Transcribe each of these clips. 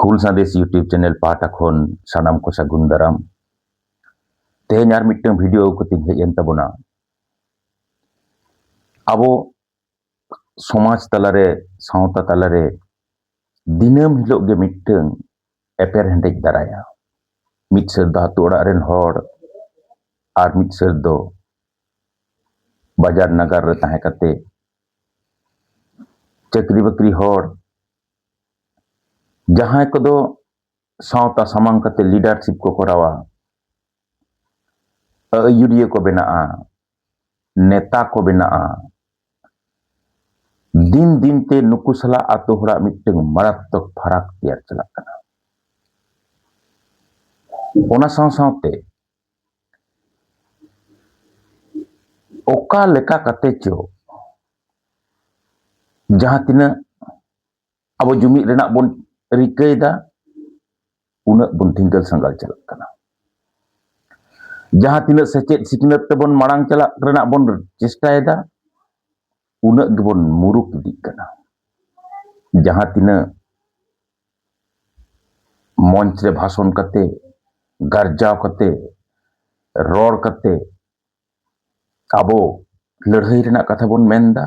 Hul Sandes YouTube channel pahata khon sanam ko sagun daram. Teheny ar mittang video ko tin hej en tabona. Abo somaj talare sawta talare dinam hilok ge mittang eper hendej daraya. Mid ser do atu orak ren hor ar mid ser do bajar nagar re tahe kate chakri bakri hor jahay kodo sawta samang kate leadership ko korawa ayuriya ko bena'a neta ko bena'a din din te nuku sala atu horak mittang maratok farak tiar chalak kana. Ona saw-sawte oka leka kate cho jahan tina abo jumit renak bon rikay da unak bon tinggal sanggal chalak kana. Jahan tina secet siknat te bon marang chalak renak bon chestay da unak gebon muruk dik kana. Jahan tina मंच रे भाषण कते garjaw kate ror kate abo लड़ाई renak katha bon menda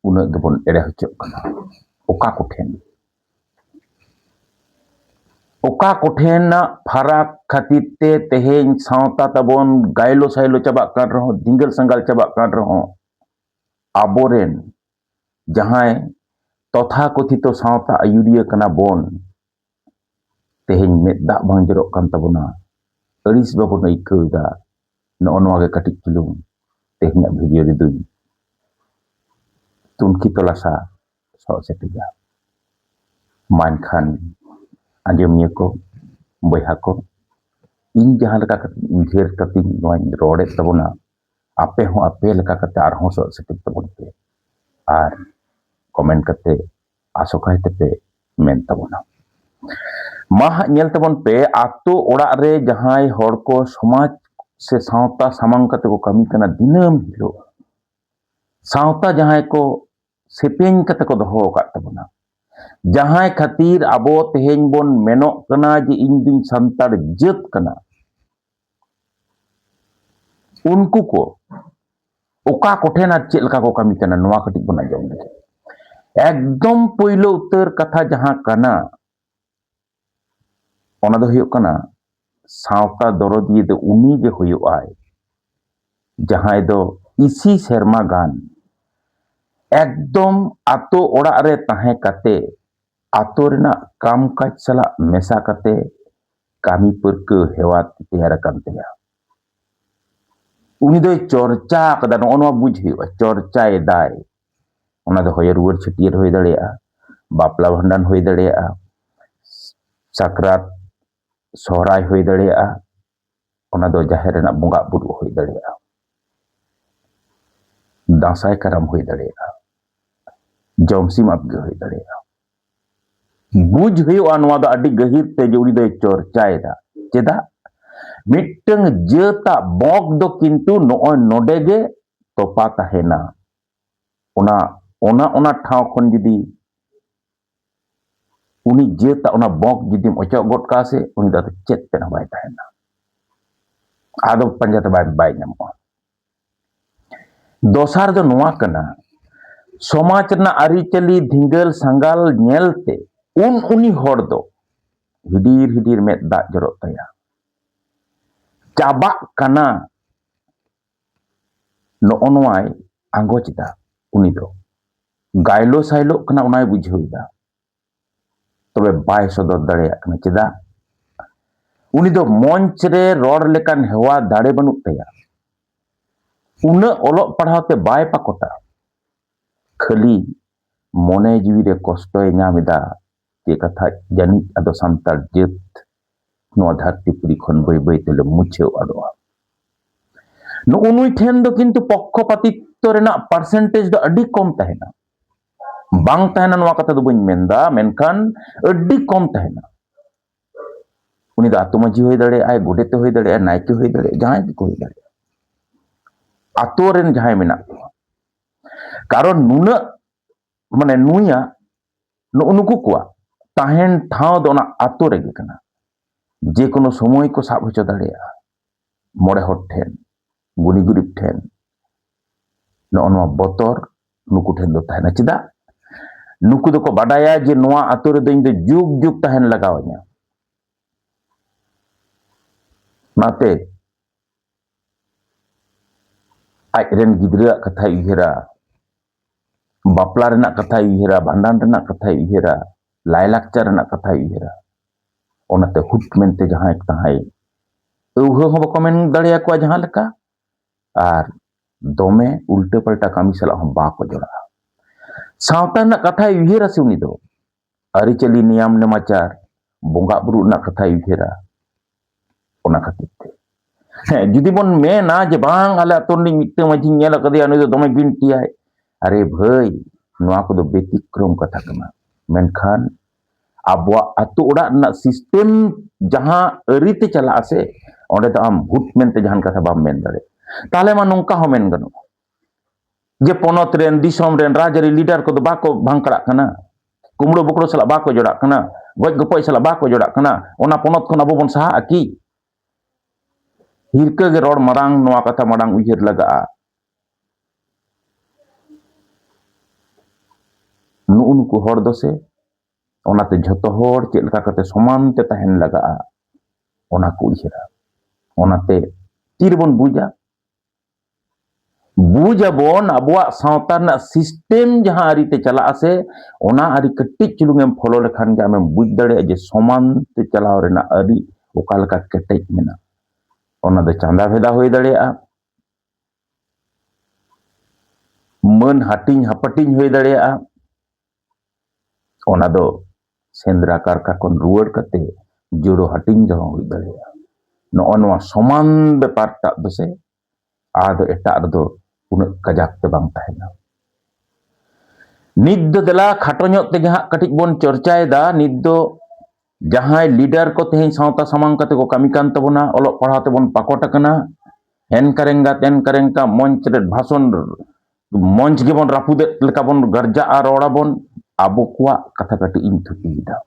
unak gebon ere hocok kana. Oka koten na farak khatir te teheny sawta tabon gailo sailo cabak kan reho dinggal sanggal cabak kan reho aboren jahay totha kothito sawta ayuriya kana bon teheny med dak bang jerok kan tabona aris babon aikeu da no ge katik cilung tehnya video diduñ tunki tolasa so setiga man khan anjemnya ko boyha ko in jahan leka kate ingher kate noy rode tabona ape ho ape leka kate ar ho so setik tabon pe ar comment kate asokai tepe men tabona mah nyel tabon pe ato orak re jahay hor ko somaj se sawta samang kate ko kami kana dinam hilo sawta jahay ko sepeng kate ko doho kat tabona jahay khatir abo teheny bon menok kana je inding santar jet kana unku ko oka koten ar chet leka ko kami kana noa katik bon ajom lagi ekdom poilo utar katha jahan kana ona do huyuk kana sawta dorodiye do uni ge huyuk ay jahay do isi serma gan ekdom ato orak re tahe kate ato renak kam kaj salak mesa kate kami perke hewa tiharakan teya uni do chorcha kada no onwa buj huyuk chorcha edai ona do hoyer ruar chetier hoy dareya bapla bhandan hoy dareya sakrat sohrai hoy dareya ona do jaher renak bonga buru hoy dareya dasai karam hoy dareya jomsim abge hoy dareya buj huyuk anwa do adi gahir te je uni do chorcha eda cheda mittang jeta bog do kintu noy nodege topa tahena ona ठाव खन जदि उनी जेता ona bog judi ocok got kase uni da chet pena bai tahena ado panja te bai nyamo dosar do noa kana somaj na ari chali dhingal sangal nyelte uni hor do hidir met dak jorok taya cabak kana no onwai anggo cita uni do gailo sailo kana unai bujheu da tobe bai sodor dareyak kana cheda uni do monch re ror lekan hewa dare banuk taya una olok padhaw te bai pakota khali mone jiwi re kostoy nyamida te katha jani ado santal jet no dharti puri khon bai tele mucheu adoa no unui then do kintu pokkopatitto renak percentage do adi kom tahena bang tahena noa kata do bañ menda menkan adi kom tahena uni da atu maji hoy dare ay godete hoy dare naike hoy dare jahay ko hoy dare atu ren jahay menak karon nuna mane nuya no nuku kuwa ताहेन ठाव दो ना आतो रेगे कना जे कोनो समय को साब होचो दाड़ेया मोड़े हर ठेन गुनी गुरिब ठेन नोआ बतर नुकु ठेन दो ताहेना चेदा नुकु दो को बाडाया जे नोआ आतो रे दो इन दो जुग जुग ताहेन लगावanya नाते आजरेन गिद्रा कथा उयहरा बापला रेना कथा उयहरा भांडान रेना कथा उयहरा लायलाक्चर रेना कथा उयहरा ओनाते हुट मेनते जहां एक ताहाई उहो हो बको मेन दाड़िया को जहां लेका आर दोमे उल्टे पलटा कामी सला हम बाको जोड़ा सावता रेना कथा उयहरा से उनी दो अरिचली नियम नेमाचार बोंगा बुरु रेना कथा उयहरा ओना खातिर जुदी बन मेना जे बांग आले अतोरनी मिट्टे माजी नेल कदिया उनी दो दोमे बिनटियाय अरे भाई नोआ को दो बेतिक्रम कथा कना मेनखान आबवा अतु ओड़ा ना सिस्टम जहां अरिते चला से ओंडे तो आम हुट मेनते जहान कथा बाम मेन दाड़े ताले मा नोंका हो मेन गनो जे पोनत रेन दिसोम रेन राजरी लीडर को दो बाको भांकड़ा कना कुमड़ो बकड़ो सला बाको जोड़ा कना गज गपय सला बाको जोड़ा कना ओना पोनत खन अबो बन साहा की हिरके गे रोड मारांग नोआ कथा मारांग उयहर लगा नुनको हर दोसे ओनाते झतो हर चेद लका कते समान ते ताहेन लगा ओना को उयहरा ओनाते तीरबन बुझाबन अबवा सावता ना सिस्टम जहां आरिते चला से ओना आरि कटिज चुलुंगेम फॉलो लेखान जे आमेम बुझ दाड़े जे समान ते चलाव रेना आरि ओका लका केटेज मेना ओना दो चांदा भेदा होई दाड़ेया मन हाटिंग हापटिंग होई दाड़ेया ओना दो सेंद्रा कारका कोन रुवाड़ कते जोड़ो हाटिंग जो होई दाड़ेया नो नोआ समान बेपार टा दोसे आदो एटा दो उन कजाक ते बांग ताहेना नित दो दला खाटो ᱧᱚᱜ तेगे हां कटिज बोन चर्चायदा नित दो जहां लीडर को तेहें सावता सामांग कते को कामी कान तबोना ओलो पढ़ाते बोन पाकोट कना हेन करेंगा मंच रे भाषण मंच गे बोन रापुदे लेका बोन गर्जा आ रोड़ा बोन आबो कुआ कथा कटी इन थुकीदा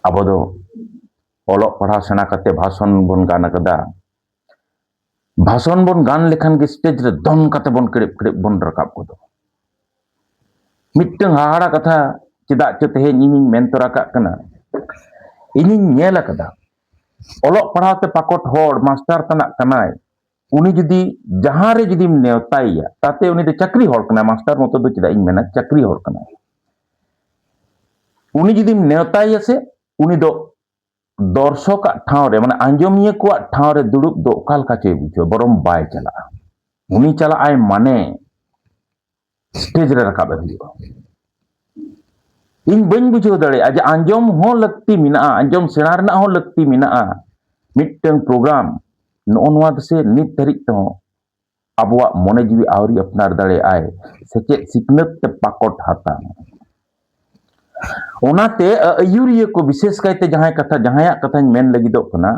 आबो दो ओलो पढ़ा सेना कते भाषण बोन गाना कदा भाषण बोन गान लेखान गे स्टेज रे दम कते बोन कड़े कड़े बोन रकाब को दो मिट्टन हाहाड़ा कथा चेदा चो तेहें इनिं मेन तोरा काग कना इनिं नेल कदा ओलोग पढ़ाते पाकोट होड़ मास्टर तनाक कनाय उनी जुदी जहां रे जुदी नेवताया ताते उनी दो चाकरी होड़ कना मास्टर मतो दो चेदा इन मेना चाकरी होड़ कना उनी जुदी नेवताया से उनी दो दर्शक ठाव रे माने आंजमिया को ठाव रे दुड़ुब दो ओका लका चोय बुझो बरम बाय चला उनी चला आय माने स्टेज रे रकाब हुआ इन बन बुझो दाड़े आज आंजम हो लगती मिना आंजम सेना रेना हो लगती मिना मिट्टन प्रोग्राम नोआ से नित धरित तो अबवा मने जीवी आवरी अपनार दाड़े आय सेचे सिकनत ते पाकोट हाता ओनाते अयुरिया को विशेष कायते जहां कथा मेन लगिदो कना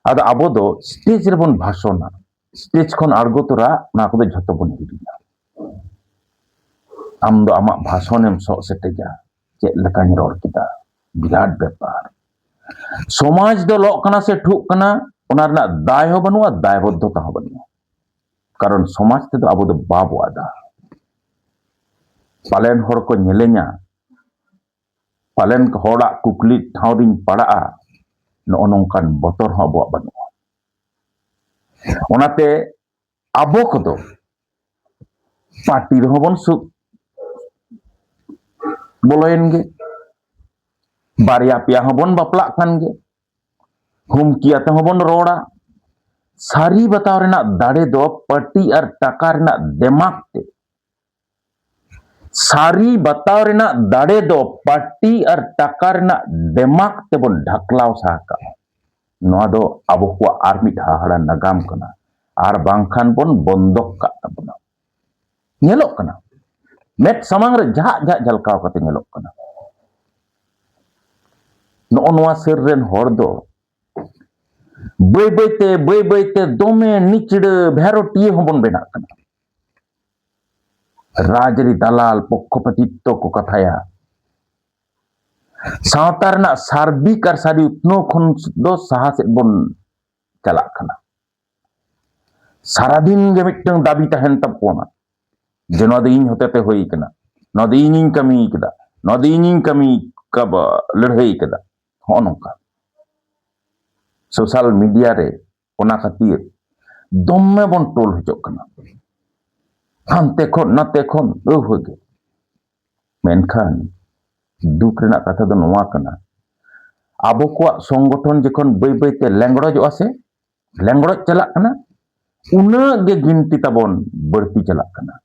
आदो आबो दो स्टेज रे बोन भाषणा स्टेज खन आड़गो तोरा ना को दो झतो बोन हिरिया आम दो आमा भाषणेम सो सेटेजा चेद लकानी रोड किदा बिराट बेपार समाज दो लोक कना से ठुक कना ओना रेना दाय हो बनुआ दायबद्धता हो बनुआ कारण समाज ते दो आबो दो बाबो आदा पालेन हर को नेले냐 पालेन होड़ा कुकली ठावरिन पड़ा नो नोंकान बतर हो आबो बनुआ ओनाते आबो को दो पार्टी रे होबन सु बोलोयन गे बारिया पिया होबन बापला खान गे हुमकिया ते होबन रोड़ा सारी बताव रेना दाड़े दो पार्टी और टाका रेना दिमाग ते सारी बताव रेना दाड़े दो पार्टी और टाका रेना दिमाग ते बोन ढकलाव साका नोआ दो आबो को आर मिट हाहाड़ा नगाम कना आर बांखान बोन बंदक का तबना नेलोक कना मेट समांग रे जहा झलकाव कते नेलोक कना नोआ सेर रेन होड़ दो बय बयते दोमे निचड़ भेरोटिए होबन बेना कना राजरी दलाल पक्षपातित्व को कथाया सावता रना सार्बिक और सारी उत्नो खन दो साहा सेद बन चलाक कना सारा दिन गे मिटन दाबी तहन तबकोना जे नोआ दो इन होतेते होई कना नोआ दो इनिंग कमी कदा नोआ दो इनिंग कमी कब लड़ाई कदा हो नोका सोशल मीडिया रे ओना खातिर दम्मे बन टोल हजोग कना हानते खन नाते खन होगे मेनखान दुख रेना कथा दो नोआ कना आबो को संगठन जखन बै बैते लेंगड़ोजोआ से लेंगड़ोज चलाक कना उना गे गिनती ताबन बढ़ती चलाक कना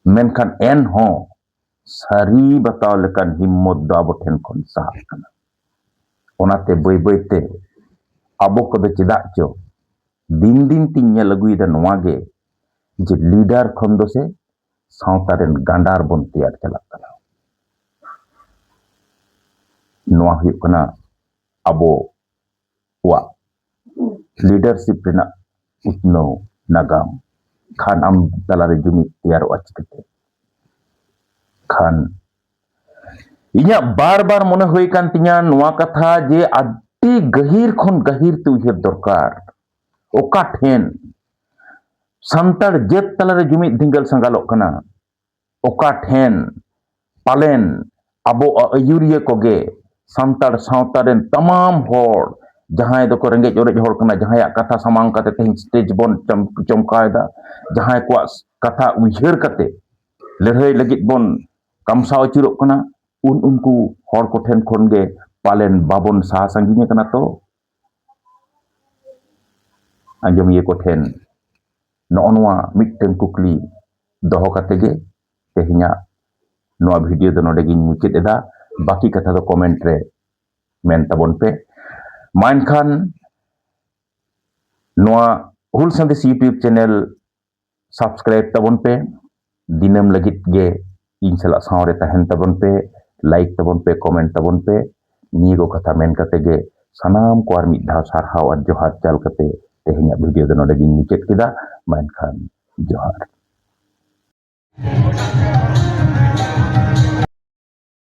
मेनखान एन हो सारी बताव लेकान हिम्मत दो आबो ठेन खन साहा कना ओनाते बै बैते आबो को दो चेदाक चो दिन दिन तीन नेल अगुयदा नोआ गे जे लीडर खन दो से सावता रेन गांडार बन तैयार चलाक कना नोआ हुयुग कना आबो वा लीडरशिप रेना उत्नो नागाम खान आम तलारे जुमिद तैयारोआ चिकाते खान इन्या बार बार मने हुई कान तिnya नोआ कथा जे आदि गहिर खन गहिर ते उयहर दरकार ओका ठेन संतार जेत तलारे जुमिद धिंगल संगालोग कना ओका ठेन पालेन आबो आयुरिया कोगे संतार सावता रेन तमाम होड़ जहां दो को रेंगे ओरेज होड़ कना जहां कथा सामांग कते तेहिं स्टेज बन चमकायदा जहां को कथा उयहर कते लड़ाई लगित बन कमसाव चिरोग कना उनको होड़ को ठेन खन गे पालेन बाबन साहा संगिने कना तो आंजम ये को ठेन नोआ मिटन कुकली दोहो कते गे तेहिया नोआ वीडियो दो नोडे गिन मुचाद एदा बाकी कथा दो कमेंट रे मेन ताबन पे मानखान नोआ हुल संदेश यूट्यूब चैनल सब्सक्राइब ताबन पे दिनम लगित गे इन सला सावरे तहन ताबन पे लाइक ताबन पे कमेंट ताबन पे निगो कथा मेन कते गे सनाम को आर मिद धाव सारहाव आर जोहार चाल कते तेहिया वीडियो दो नोडे गिन मुचाद केदा मानखान जोहार